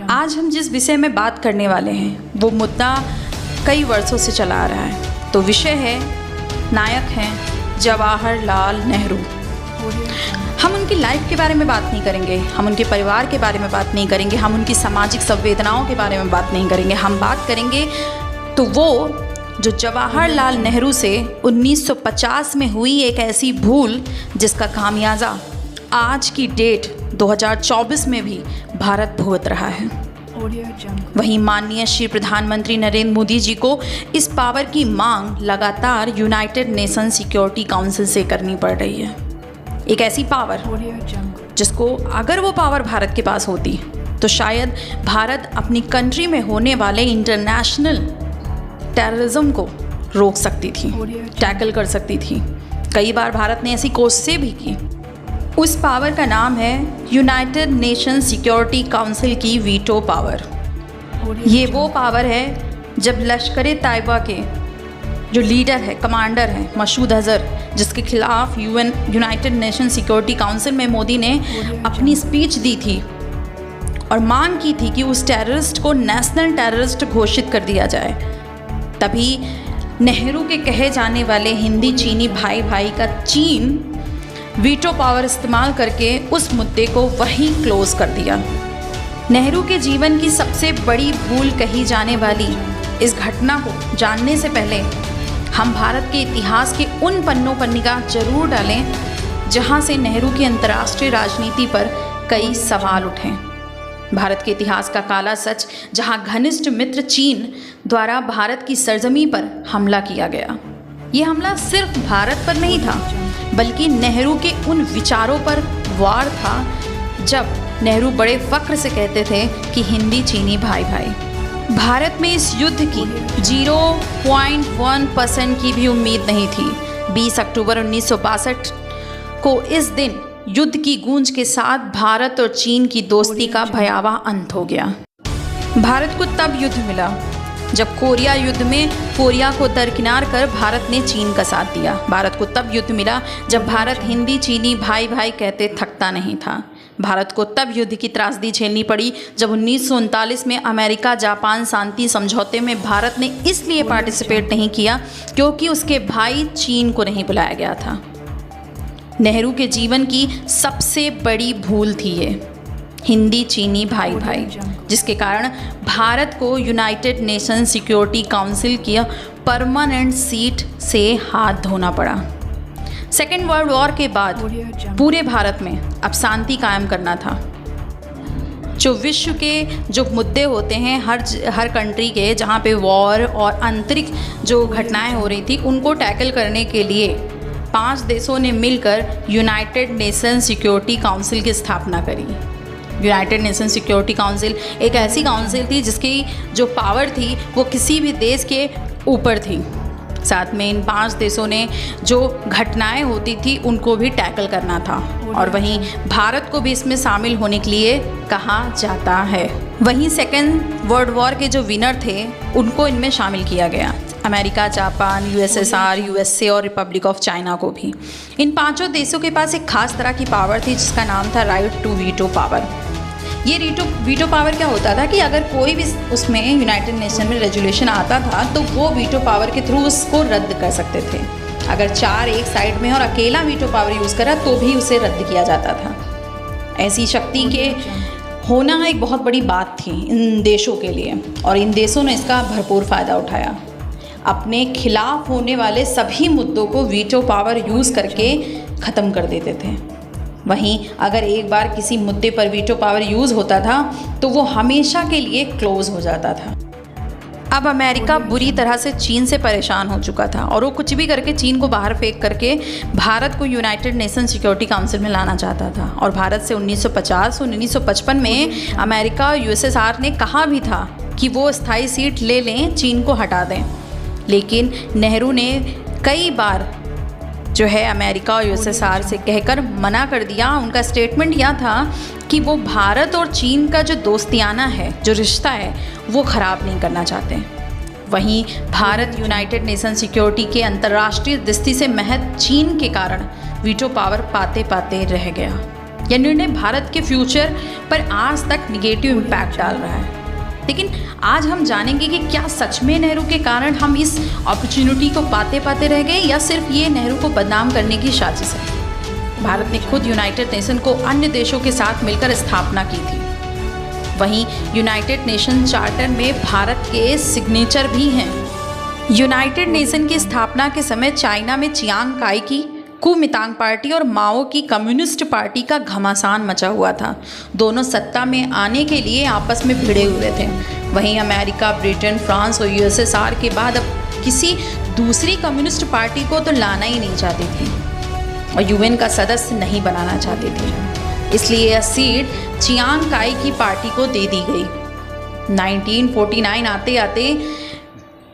आज हम जिस विषय में बात करने वाले हैं वो मुद्दा कई वर्षों से चला आ रहा है। तो विषय है, नायक हैं जवाहरलाल नेहरू। हम उनकी लाइफ के बारे में बात नहीं करेंगे, हम उनके परिवार के बारे में बात नहीं करेंगे, हम उनकी सामाजिक संवेदनाओं के बारे में बात नहीं करेंगे। हम बात करेंगे तो वो जो जवाहरलाल नेहरू से 1950 में हुई एक ऐसी भूल जिसका खामियाजा आज की डेट 2024 में भी भारत भुगत रहा है। वहीं माननीय श्री प्रधानमंत्री नरेंद्र मोदी जी को इस पावर की मांग लगातार यूनाइटेड नेशन सिक्योरिटी काउंसिल से करनी पड़ रही है। एक ऐसी पावर जिसको अगर वो पावर भारत के पास होती तो शायद भारत अपनी कंट्री में होने वाले इंटरनेशनल टेररिज्म को रोक सकती थी, टैकल कर सकती थी। कई बार भारत ने ऐसी कोशिशें भी की। उस पावर का नाम है यूनाइटेड नेशन सिक्योरिटी काउंसिल की वीटो पावर। ये वो पावर है जब लश्कर तैयबा के जो लीडर है, कमांडर है मसूद अजहर, जिसके खिलाफ यूनाइटेड नेशन सिक्योरिटी काउंसिल में मोदी ने अपनी स्पीच दी थी और मांग की थी कि उस टेररिस्ट को नेशनल टेररिस्ट घोषित कर दिया जाए। तभी नेहरू के कहे जाने वाले हिंदी चीनी भाई भाई का चीन वीटो पावर इस्तेमाल करके उस मुद्दे को वहीं क्लोज कर दिया। नेहरू के जीवन की सबसे बड़ी भूल कही जाने वाली इस घटना को जानने से पहले हम भारत के इतिहास के उन पन्नों पर निगाह जरूर डालें जहां से नेहरू की अंतर्राष्ट्रीय राजनीति पर कई सवाल उठे। भारत के इतिहास का काला सच, जहां घनिष्ठ मित्र चीन द्वारा भारत की सरजमी पर हमला किया गया। ये हमला सिर्फ भारत पर नहीं था बल्कि नेहरू के उन विचारों पर वार था जब नेहरू बड़े फख्र से कहते थे कि हिंदी चीनी भाई भाई। भारत में इस युद्ध की 0.1% की भी उम्मीद नहीं थी। 20 अक्टूबर 1962 को इस दिन युद्ध की गूंज के साथ भारत और चीन की दोस्ती का भयावह अंत हो गया। भारत को तब युद्ध मिला जब कोरिया युद्ध में कोरिया को दरकिनार कर भारत ने चीन का साथ दिया। भारत को तब युद्ध मिला जब भारत हिंदी चीनी भाई भाई कहते थकता नहीं था। भारत को तब युद्ध की त्रासदी झेलनी पड़ी जब 1939 में अमेरिका जापान शांति समझौते में भारत ने इसलिए पार्टिसिपेट नहीं किया क्योंकि उसके भाई चीन को नहीं बुलाया गया था। नेहरू के जीवन की सबसे बड़ी भूल थी ये हिंदी चीनी भाई भाई, जिसके कारण भारत को यूनाइटेड नेशन सिक्योरिटी काउंसिल की परमानेंट सीट से हाथ धोना पड़ा। सेकेंड वर्ल्ड वॉर के बाद पूरे भारत में अब शांति कायम करना था। जो विश्व के जो मुद्दे होते हैं हर कंट्री के, जहाँ पे वॉर और आंतरिक जो घटनाएं हो रही थी, उनको टैकल करने के लिए 5 देशों ने मिलकर यूनाइटेड नेशन सिक्योरिटी काउंसिल की स्थापना करी। यूनाइटेड नेशन सिक्योरिटी काउंसिल एक ऐसी काउंसिल थी जिसकी जो पावर थी वो किसी भी देश के ऊपर थी। साथ में इन 5 देशों ने जो घटनाएं होती थी उनको भी टैकल करना था और वहीं भारत को भी इसमें शामिल होने के लिए कहा जाता है। वहीं सेकेंड वर्ल्ड वॉर के जो विनर थे उनको इनमें शामिल किया गया, अमेरिका, जापान, यूएसएसआर, यूएसए और रिपब्लिक ऑफ चाइना को भी। इन 5 देशों के पास एक खास तरह की पावर थी जिसका नाम था राइट टू वीटो पावर। ये वीटो पावर क्या होता था कि अगर कोई भी उसमें यूनाइटेड नेशन में रेजोल्यूशन आता था तो वो वीटो पावर के थ्रू उसको रद्द कर सकते थे। अगर 4 एक साइड में और अकेला वीटो पावर यूज़ करा तो भी उसे रद्द किया जाता था। ऐसी शक्ति के होना एक बहुत बड़ी बात थी इन देशों के लिए और इन देशों ने इसका भरपूर फ़ायदा उठाया। अपने खिलाफ होने वाले सभी मुद्दों को वीटो पावर यूज़ करके ख़त्म कर देते थे। वहीं अगर एक बार किसी मुद्दे पर वीटो पावर यूज़ होता था तो वो हमेशा के लिए क्लोज हो जाता था। अब अमेरिका बुरी तरह से चीन से परेशान हो चुका था और वो कुछ भी करके चीन को बाहर फेंक करके भारत को यूनाइटेड नेशन सिक्योरिटी काउंसिल में लाना चाहता था। और भारत से 1950 और 1955 में अमेरिका और यूएसएसआर ने कहा भी था कि वो स्थायी सीट ले लें, चीन को हटा दें। लेकिन नेहरू ने कई बार जो है अमेरिका और यूएसएसआर से कहकर मना कर दिया। उनका स्टेटमेंट यह था कि वो भारत और चीन का जो दोस्तियाना है, जो रिश्ता है, वो ख़राब नहीं करना चाहते। वहीं भारत यूनाइटेड नेशन सिक्योरिटी के अंतर्राष्ट्रीय दृष्टि से महज चीन के कारण वीटो पावर पाते पाते रह गया। यह निर्णय भारत के फ्यूचर पर आज तक निगेटिव इम्पैक्ट डाल रहा है। लेकिन आज हम जानेंगे कि क्या सच में नेहरू के कारण हम इस अपॉर्चुनिटी को पाते पाते रह गए या सिर्फ ये नेहरू को बदनाम करने की साजिश है। भारत ने खुद यूनाइटेड नेशन को अन्य देशों के साथ मिलकर स्थापना की थी। वहीं यूनाइटेड नेशन चार्टर में भारत के सिग्नेचर भी हैं। यूनाइटेड नेशन की स्थापना के समय चाइना में चियांग काई की कुमिंतांग पार्टी और माओ की कम्युनिस्ट पार्टी का घमासान मचा हुआ था। दोनों सत्ता में आने के लिए आपस में भिड़े हुए थे। वहीं अमेरिका, ब्रिटेन, फ्रांस और यूएसएसआर के बाद अब किसी दूसरी कम्युनिस्ट पार्टी को तो लाना ही नहीं चाहती थी और यूएन का सदस्य नहीं बनाना चाहती थी। इसलिए यह सीट चियांग काई की पार्टी को दे दी गई। 1949 आते आते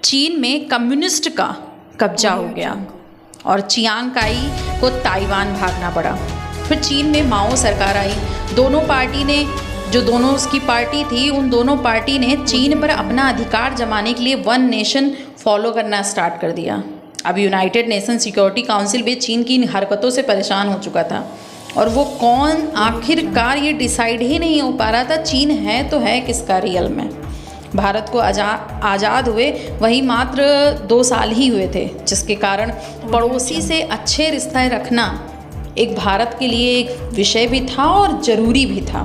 चीन में कम्युनिस्ट का कब्जा हो गया और चियांग काई को ताइवान भागना पड़ा। फिर चीन में माओ सरकार आई। दोनों उसकी पार्टी थी, उन दोनों पार्टी ने चीन पर अपना अधिकार जमाने के लिए वन नेशन फॉलो करना स्टार्ट कर दिया। अब यूनाइटेड नेशन सिक्योरिटी काउंसिल भी चीन की इन हरकतों से परेशान हो चुका था और वो कौन आखिरकार ये डिसाइड ही नहीं हो पा रहा था चीन है तो है किसका रियल में। भारत को आज़ाद हुए वही मात्र 2 साल ही हुए थे, जिसके कारण पड़ोसी से अच्छे रिश्ते रखना एक भारत के लिए एक विषय भी था और ज़रूरी भी था।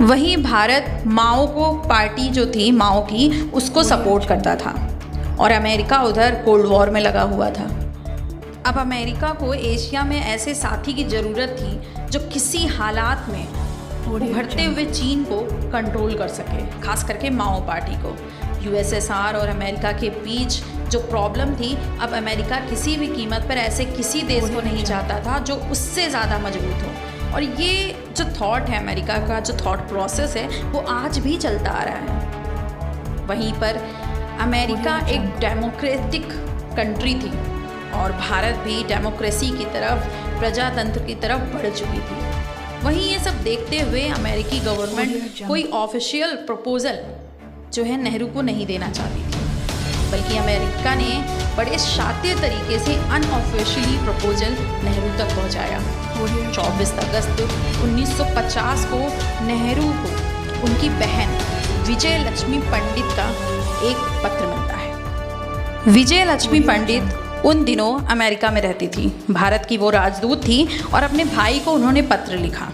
वहीं भारत माओ को पार्टी जो थी माओ की उसको सपोर्ट करता था और अमेरिका उधर कोल्ड वॉर में लगा हुआ था। अब अमेरिका को एशिया में ऐसे साथी की ज़रूरत थी जो किसी हालात में उभरते हुए चीन को कंट्रोल कर सके, खास करके माओ पार्टी को। यूएसएसआर और अमेरिका के बीच जो प्रॉब्लम थी, अब अमेरिका किसी भी कीमत पर ऐसे किसी देश को नहीं चाहता था जो उससे ज़्यादा मजबूत हो। और ये जो थॉट है अमेरिका का, जो थॉट प्रोसेस है, वो आज भी चलता आ रहा है। वहीं पर अमेरिका एक डेमोक्रेटिक कंट्री थी और भारत भी डेमोक्रेसी की तरफ, प्रजातंत्र की तरफ बढ़ चुकी थी। वहीं ये सब देखते हुए अमेरिकी गवर्नमेंट कोई ऑफिशियल प्रपोजल जो है नेहरू को नहीं देना चाहती थी, बल्कि अमेरिका ने बड़े शातिर तरीके से अनऑफिशियली प्रपोजल नेहरू तक पहुंचाया। 24 अगस्त 1950 को नेहरू को उनकी बहन विजय लक्ष्मी पंडित का एक पत्र मिलता है। विजय लक्ष्मी पंडित उन दिनों अमेरिका में रहती थी। भारत की वो राजदूत थी और अपने भाई को उन्होंने पत्र लिखा।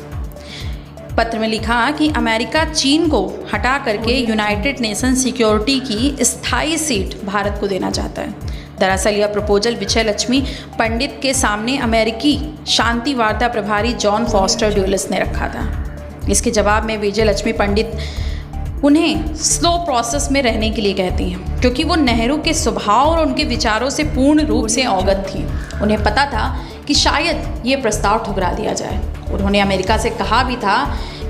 पत्र में लिखा कि अमेरिका चीन को हटा करके यूनाइटेड नेशन सिक्योरिटी की स्थायी सीट भारत को देना चाहता है। दरअसल यह प्रपोजल विजय लक्ष्मी पंडित के सामने अमेरिकी शांति वार्ता प्रभारी जॉन फॉस्टर ड्यूलिस ने रखा था। इसके जवाब में विजय लक्ष्मी पंडित उन्हें स्लो प्रोसेस में रहने के लिए कहती हैं, क्योंकि वो नेहरू के स्वभाव और उनके विचारों से पूर्ण रूप से अवगत थी। उन्हें पता था कि शायद ये प्रस्ताव ठुकरा दिया जाए। उन्होंने अमेरिका से कहा भी था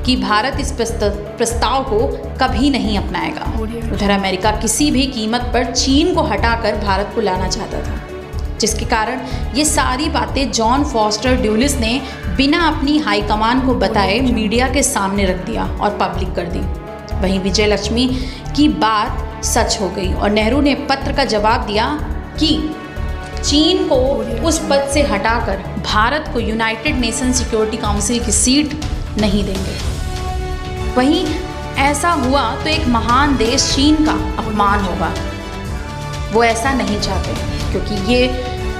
कि भारत इस प्रस्ताव को कभी नहीं अपनाएगा। उधर अमेरिका किसी भी कीमत पर चीन को हटाकर भारत को लाना चाहता था, जिसके कारण ये सारी बातें जॉन फॉस्टर ड्यूलिस ने बिना अपनी हाईकमान को बताए मीडिया के सामने रख दिया और पब्लिक कर दी। वहीं विजय लक्ष्मी की बात सच हो गई और नेहरू ने पत्र का जवाब दिया कि चीन को उस पद से हटाकर भारत को यूनाइटेड नेशन सिक्योरिटी काउंसिल की सीट नहीं देंगे। वहीं ऐसा हुआ तो एक महान देश चीन का अपमान होगा। वो ऐसा नहीं चाहते, क्योंकि ये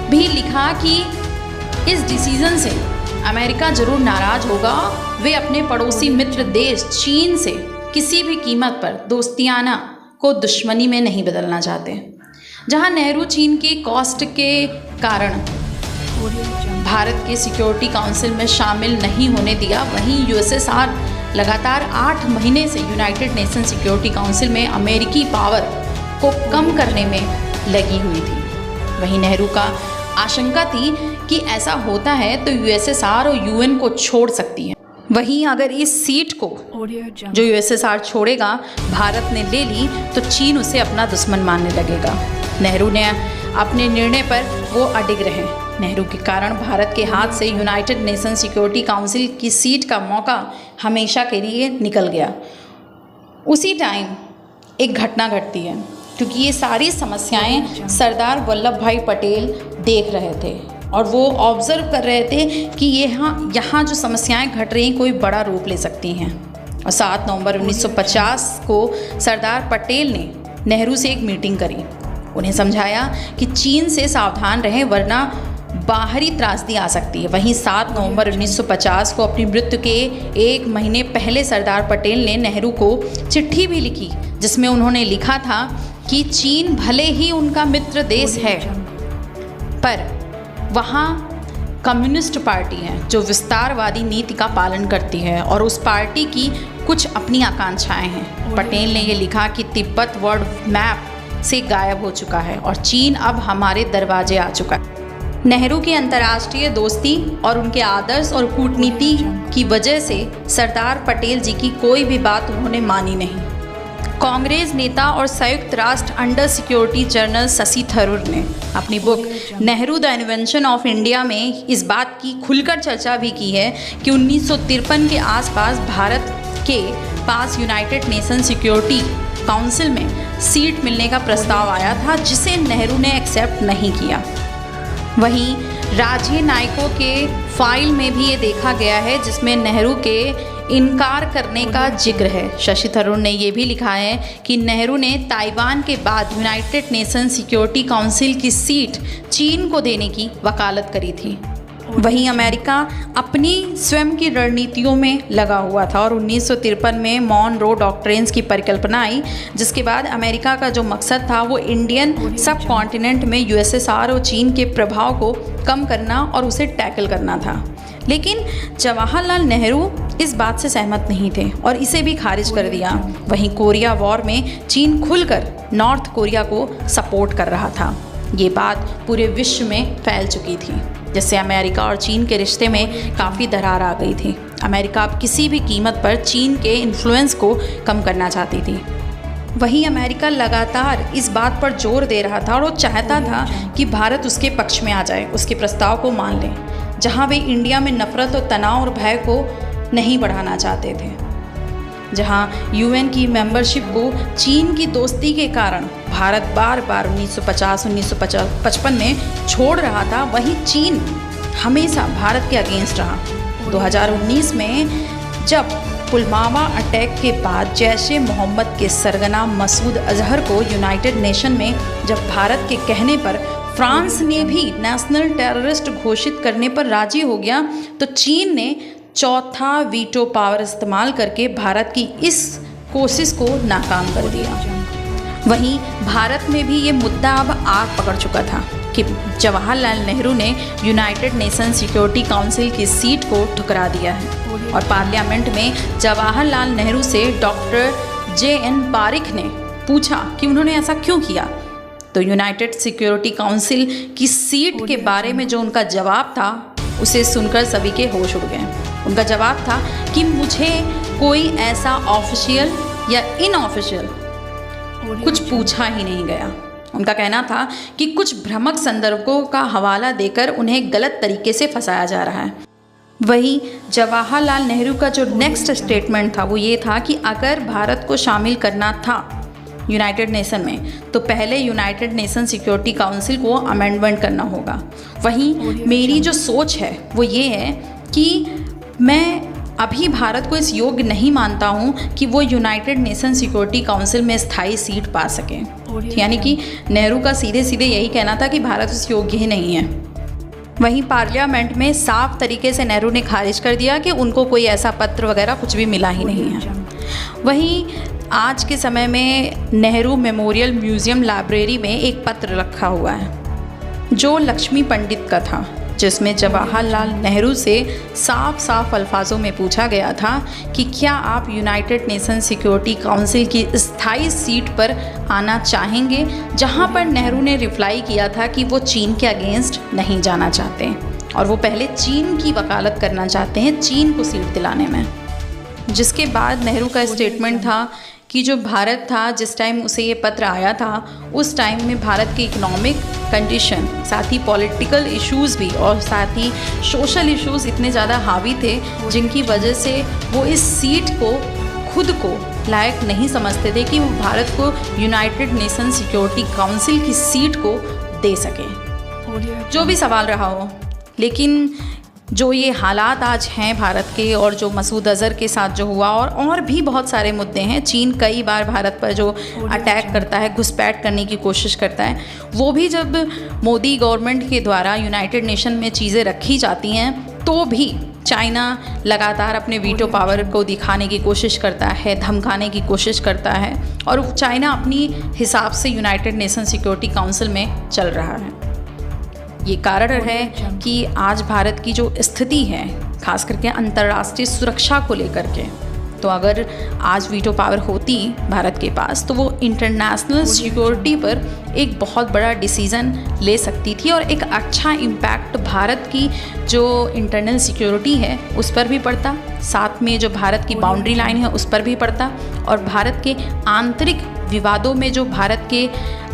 भी लिखा कि इस डिसीजन से अमेरिका जरूर नाराज होगा। वे अपने पड़ोसी मित्र देश चीन से किसी भी कीमत पर दोस्तियाना को दुश्मनी में नहीं बदलना चाहते। जहां नेहरू चीन की कॉस्ट के कारण भारत के सिक्योरिटी काउंसिल में शामिल नहीं होने दिया, वहीं यूएसएसआर लगातार 8 महीने से यूनाइटेड नेशन सिक्योरिटी काउंसिल में अमेरिकी पावर को कम करने में लगी हुई थी। वहीं नेहरू का आशंका थी कि ऐसा होता है तो यूएसएसआर और यूएन को छोड़ सकती है। वहीं अगर इस सीट को जो यूएसएसआर छोड़ेगा भारत ने ले ली तो चीन उसे अपना दुश्मन मानने लगेगा। नेहरू ने अपने निर्णय पर वो अडिग रहे। नेहरू के कारण भारत के हाथ से यूनाइटेड नेशन सिक्योरिटी काउंसिल की सीट का मौका हमेशा के लिए निकल गया। उसी टाइम एक घटना घटती है, क्योंकि ये सारी समस्याएं सरदार वल्लभ भाई पटेल देख रहे थे और वो ऑब्जर्व कर रहे थे कि यहाँ जो समस्याएं घट रही हैं कोई बड़ा रूप ले सकती हैं। और 7 नवंबर 1950 को सरदार पटेल ने नेहरू से एक मीटिंग करी। उन्हें समझाया कि चीन से सावधान रहें वरना बाहरी त्रासदी आ सकती है। वहीं 7 नवंबर 1950 को अपनी मृत्यु के 1 महीने पहले सरदार पटेल ने नेहरू को चिट्ठी भी लिखी, जिसमें उन्होंने लिखा था कि चीन भले ही उनका मित्र देश है, पर वहाँ कम्युनिस्ट पार्टी है जो विस्तारवादी नीति का पालन करती है और उस पार्टी की कुछ अपनी आकांक्षाएं हैं। पटेल ने ये लिखा कि तिब्बत वर्ल्ड मैप से गायब हो चुका है और चीन अब हमारे दरवाजे आ चुका है। नेहरू की अंतर्राष्ट्रीय दोस्ती और उनके आदर्श और कूटनीति की वजह से सरदार पटेल जी की कोई भी बात उन्होंने मानी नहीं। कांग्रेस नेता और संयुक्त राष्ट्र under security general Shashi Tharoor ने अपनी book Nehru the invention of India में इस बात की खुलकर चर्चा भी की है कि 1953 के आसपास भारत के पास यूनाइटेड नेशन सिक्योरिटी काउंसिल में सीट मिलने का प्रस्ताव आया था, जिसे नेहरू ने एक्सेप्ट नहीं किया। वहीं राज्य नायकों के फाइल में भी ये देखा गया है, जिसमें नेहरू के इनकार करने का जिक्र है। शशि थरूर ने ये भी लिखा है कि नेहरू ने ताइवान के बाद यूनाइटेड नेशन सिक्योरिटी काउंसिल की सीट चीन को देने की वकालत करी थी। वहीं अमेरिका अपनी स्वयं की रणनीतियों में लगा हुआ था और 1953 में मॉनरो डॉक्ट्रिन्स की परिकल्पना आई, जिसके बाद अमेरिका का जो मकसद था वो इंडियन सब कॉन्टिनेंट में यूएसएसआर और चीन के प्रभाव को कम करना और उसे टैकल करना था। लेकिन जवाहरलाल नेहरू इस बात से सहमत नहीं थे और इसे भी खारिज कर दिया। वहीं कोरिया वॉर में चीन खुलकर नॉर्थ कोरिया को सपोर्ट कर रहा था। ये बात पूरे विश्व में फैल चुकी थी, जिससे अमेरिका और चीन के रिश्ते में काफ़ी दरार आ गई थी। अमेरिका अब किसी भी कीमत पर चीन के इन्फ्लुएंस को कम करना चाहती थी। वहीं अमेरिका लगातार इस बात पर जोर दे रहा था और वो चाहता था कि भारत उसके पक्ष में आ जाए, उसके प्रस्ताव को मान ले, जहां वे इंडिया में नफरत और तनाव और भय को नहीं बढ़ाना चाहते थे। जहां यूएन की मेंबरशिप को चीन की दोस्ती के कारण भारत बार बार 1950-1955 में छोड़ रहा था, वहीं चीन हमेशा भारत के अगेंस्ट रहा। 2019 में जब पुलवामा अटैक के बाद जैश ए मोहम्मद के सरगना मसूद अजहर को यूनाइटेड नेशन में जब भारत के कहने पर फ्रांस ने भी नेशनल टेररिस्ट घोषित करने पर राजी हो गया, तो चीन ने चौथा वीटो पावर इस्तेमाल करके भारत की इस कोशिश को नाकाम कर दिया। वहीं भारत में भी ये मुद्दा अब आग पकड़ चुका था कि जवाहरलाल नेहरू ने यूनाइटेड नेशन सिक्योरिटी काउंसिल की सीट को ठुकरा दिया है और पार्लियामेंट में जवाहरलाल नेहरू से डॉक्टर JN पारिख ने पूछा कि उन्होंने ऐसा क्यों किया, तो यूनाइटेड सिक्योरिटी काउंसिल की सीट के बारे में जो उनका जवाब था उसे सुनकर सभी के होश उड़ गए। उनका जवाब था कि मुझे कोई ऐसा ऑफिशियल या इनऑफिशियल कुछ पूछा ही नहीं गया। उनका कहना था कि कुछ भ्रामक संदर्भों का हवाला देकर उन्हें गलत तरीके से फंसाया जा रहा है। वहीं जवाहरलाल नेहरू का जो नेक्स्ट स्टेटमेंट था वो ये था कि अगर भारत को शामिल करना था यूनाइटेड नेशन में तो पहले यूनाइटेड नेशन सिक्योरिटी काउंसिल को अमेंडमेंट करना होगा। वहीं मेरी जो सोच है वो ये है कि मैं अभी भारत को इस योग्य नहीं मानता हूँ कि वो यूनाइटेड नेशन सिक्योरिटी काउंसिल में स्थायी सीट पा सके। यानी कि नेहरू का सीधे सीधे यही कहना था कि भारत उस योग्य ही नहीं है। वहीं पार्लियामेंट में साफ तरीके से नेहरू ने खारिज कर दिया कि उनको कोई ऐसा पत्र वगैरह कुछ भी मिला ही नहीं है। वहीं आज के समय में नेहरू मेमोरियल म्यूज़ियम लाइब्रेरी में एक पत्र रखा हुआ है जो लक्ष्मी पंडित का था, जिसमें जवाहरलाल नेहरू से साफ साफ अल्फाजों में पूछा गया था कि क्या आप यूनाइटेड नेशन सिक्योरिटी काउंसिल की स्थायी सीट पर आना चाहेंगे, जहां पर नेहरू ने रिप्लाई किया था कि वो चीन के अगेंस्ट नहीं जाना चाहते और वो पहले चीन की वकालत करना चाहते हैं चीन को सीट दिलाने में। जिसके बाद नेहरू का स्टेटमेंट था कि जो भारत था जिस टाइम उसे ये पत्र आया था उस टाइम में भारत के इकोनॉमिक कंडीशन, साथ ही पॉलिटिकल इश्यूज़ भी और साथ ही सोशल इश्यूज़ इतने ज़्यादा हावी थे जिनकी वजह से वो इस सीट को खुद को लायक नहीं समझते थे कि वो भारत को यूनाइटेड नेशन सिक्योरिटी काउंसिल की सीट को दे सके। जो भी सवाल रहा हो, लेकिन जो ये हालात आज हैं भारत के, और जो मसूद अज़हर के साथ जो हुआ, और भी बहुत सारे मुद्दे हैं। चीन कई बार भारत पर जो अटैक करता है, घुसपैठ करने की कोशिश करता है, वो भी जब मोदी गवर्नमेंट के द्वारा यूनाइटेड नेशन में चीज़ें रखी जाती हैं तो भी चाइना लगातार अपने वीटो पावर को दिखाने की कोशिश करता है, धमकाने की कोशिश करता है, और चाइना अपनी हिसाब से यूनाइटेड नेशन सिक्योरिटी काउंसिल में चल रहा है। ये कारण है कि आज भारत की जो स्थिति है, खास करके अंतर्राष्ट्रीय सुरक्षा को लेकर के, तो अगर आज वीटो पावर होती भारत के पास तो वो इंटरनेशनल सिक्योरिटी पर एक बहुत बड़ा डिसीज़न ले सकती थी, और एक अच्छा इम्पैक्ट भारत की जो इंटरनल सिक्योरिटी है उस पर भी पड़ता, साथ में जो भारत की बाउंड्री लाइन है उस पर भी पड़ता, और भारत के आंतरिक विवादों में जो भारत के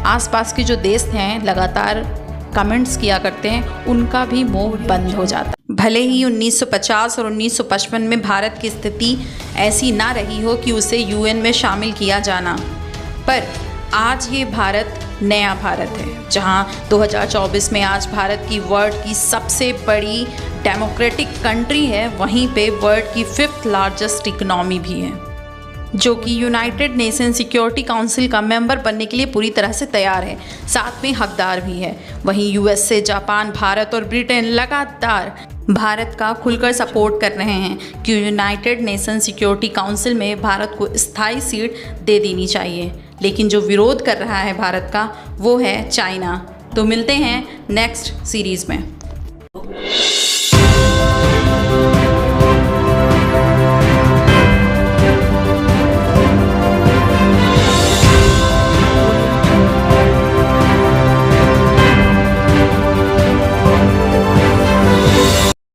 आसपास के जो देश हैं लगातार कमेंट्स किया करते हैं, उनका भी मुंह बंद हो जाता। भले ही 1950 और 1955 में भारत की स्थिति ऐसी ना रही हो कि उसे यूएन में शामिल किया जाना, पर आज ये भारत नया भारत है, जहां 2024 में आज भारत की वर्ल्ड की सबसे बड़ी डेमोक्रेटिक कंट्री है, वहीं पे वर्ल्ड की 5th लार्जेस्ट इकोनॉमी भी है, जो कि यूनाइटेड नेशन सिक्योरिटी काउंसिल का मेंबर बनने के लिए पूरी तरह से तैयार है, साथ में हकदार भी है। वहीं यूएसए, जापान, भारत और ब्रिटेन लगातार भारत का खुलकर सपोर्ट कर रहे हैं कि यूनाइटेड नेशन सिक्योरिटी काउंसिल में भारत को स्थायी सीट दे देनी चाहिए, लेकिन जो विरोध कर रहा है भारत का वो है चाइना। तो मिलते हैं नेक्स्ट सीरीज़ में।